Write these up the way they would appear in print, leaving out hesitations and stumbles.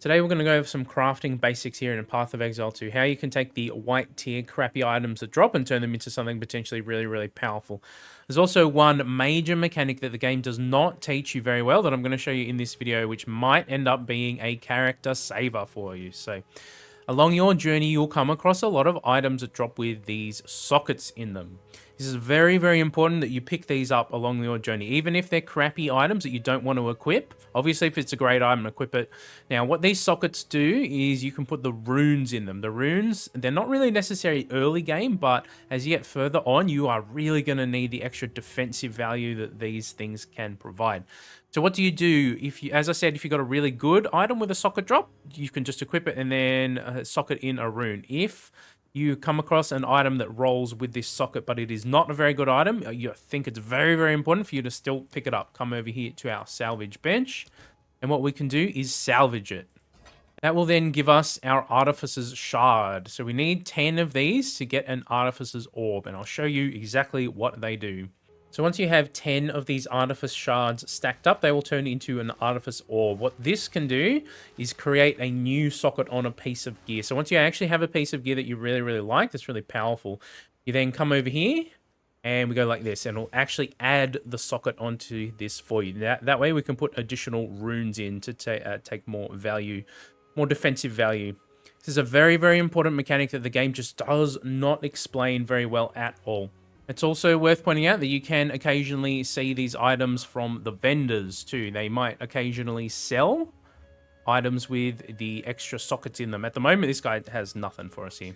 Today we're going to go over some crafting basics here in Path of Exile 2, how you can take the white tier crappy items that drop and turn them into something potentially really, really powerful. There's also one major mechanic that the game does not teach you very well that I'm going to show you in this video, which might end up being a character saver for you. So along your journey, you'll come across a lot of items that drop with these sockets in them. This is very, very important that you pick these up along your journey, even if they're crappy items that you don't want to equip. Obviously, if it's a great item, equip it. Now, what these sockets do is you can put the runes in them. The runes, they're not really necessary early game, but as you get further on, you are really going to need the extra defensive value that these things can provide. So what do? If you, as I said, if you've got a really good item with a socket drop, you can just equip it and then socket in a rune. If you come across an item that rolls with this socket, but it is not a very good item, you think it's very, very important for you to still pick it up. Come over here to our salvage bench, and what we can do is salvage it. That will then give us our Artificer's Shard. So we need 10 of these to get an Artificer's Orb, and I'll show you exactly what they do. So once you have 10 of these Artifice Shards stacked up, they will turn into an Artifice Orb. What this can do is create a new socket on a piece of gear. So once you actually have a piece of gear that you really, really like, that's really powerful, you then come over here, and we go like this, and it'll actually add the socket onto this for you. That way we can put additional runes in to take more value, more defensive value. This is a very, very important mechanic that the game just does not explain very well at all. It's also worth pointing out that you can occasionally see these items from the vendors too. They might occasionally sell items with the extra sockets in them. At the moment, this guy has nothing for us here.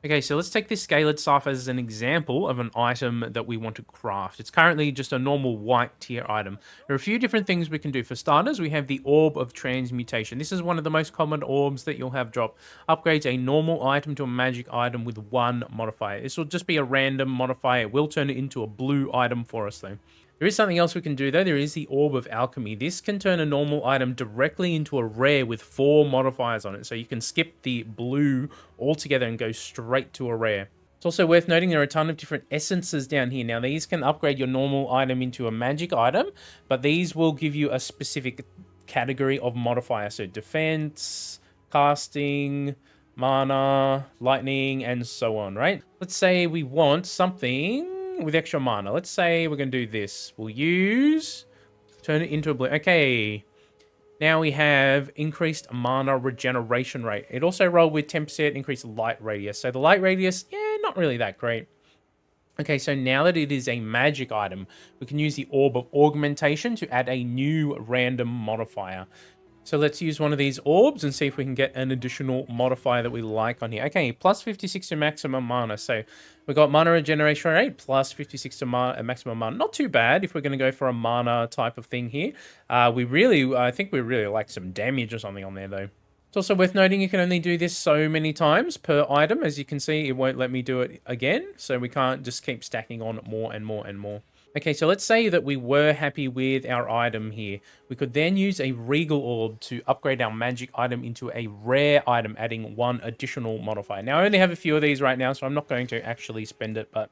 Okay, so let's take this Scaled Staff as an example of an item that we want to craft. It's currently just a normal white tier item. There are a few different things we can do. For starters, we have the Orb of Transmutation. This is one of the most common orbs that you'll have drop. Upgrades a normal item to a magic item with one modifier. This will just be a random modifier. It will turn it into a blue item for us though. There is something else we can do though. There is the Orb of Alchemy. This can turn a normal item directly into a rare with 4 modifiers on it. So you can skip the blue altogether and go straight to a rare. It's also worth noting there are a ton of different essences down here. Now these can upgrade your normal item into a magic item, but these will give you a specific category of modifier. So defense, casting, mana, lightning, and so on, right? Let's say we want something with extra mana. Let's say we're going to do this. We'll turn it into a blue. Okay. Now we have increased mana regeneration rate. It also rolled with 10% increased light radius. So the light radius, yeah, not really that great. Okay, so now that it is a magic item, we can use the Orb of Augmentation to add a new random modifier. So let's use one of these orbs and see if we can get an additional modifier that we like on here. Okay, plus 56 to maximum mana. So we got mana regeneration rate, plus 56 to maximum mana. Not too bad if we're going to go for a mana type of thing here. I think we really like some damage or something on there though. It's also worth noting you can only do this so many times per item. As you can see, it won't let me do it again. So we can't just keep stacking on more and more and more. Okay, so let's say that we were happy with our item here. We could then use a Regal Orb to upgrade our magic item into a rare item, adding 1 additional modifier. Now, I only have a few of these right now, so I'm not going to actually spend it, but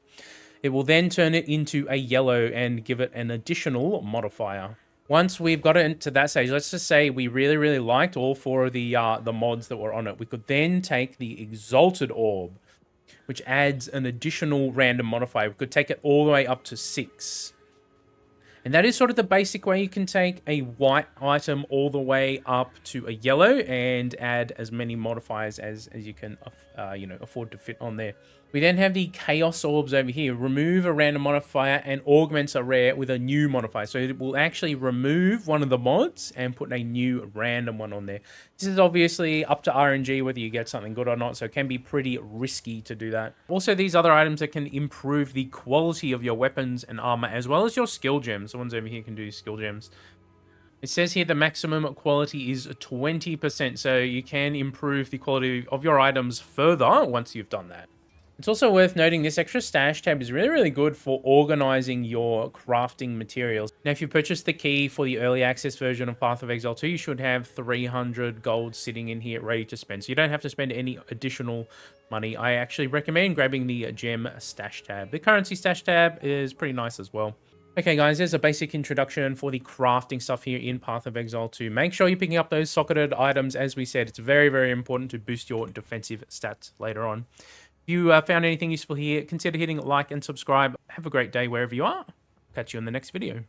it will then turn it into a yellow and give it an additional modifier. Once we've got it to that stage, let's just say we really, really liked all 4 of the mods that were on it. We could then take the Exalted Orb, which adds an additional random modifier. We could take it all the way up to 6. And that is sort of the basic way you can take a white item all the way up to a yellow and add as many modifiers as you can afford to fit on there. We then have the Chaos Orbs over here. Remove a random modifier and augments a rare with a new modifier. So it will actually remove one of the mods and put a new random one on there. This is obviously up to RNG whether you get something good or not, so it can be pretty risky to do that. Also, these other items that can improve the quality of your weapons and armor as well as your skill gems. The ones over here can do skill gems. It says here the maximum quality is 20%, so you can improve the quality of your items further once you've done that. It's also worth noting this extra stash tab is really, really good for organizing your crafting materials. Now, if you purchase the key for the early access version of Path of Exile 2, you should have 300 gold sitting in here ready to spend. So you don't have to spend any additional money. I actually recommend grabbing the gem stash tab. The currency stash tab is pretty nice as well. Okay, guys, there's a basic introduction for the crafting stuff here in Path of Exile 2. Make sure you're picking up those socketed items. As we said, it's very, very important to boost your defensive stats later on. If you found anything useful here, consider hitting like and subscribe. Have a great day wherever you are. Catch you in the next video.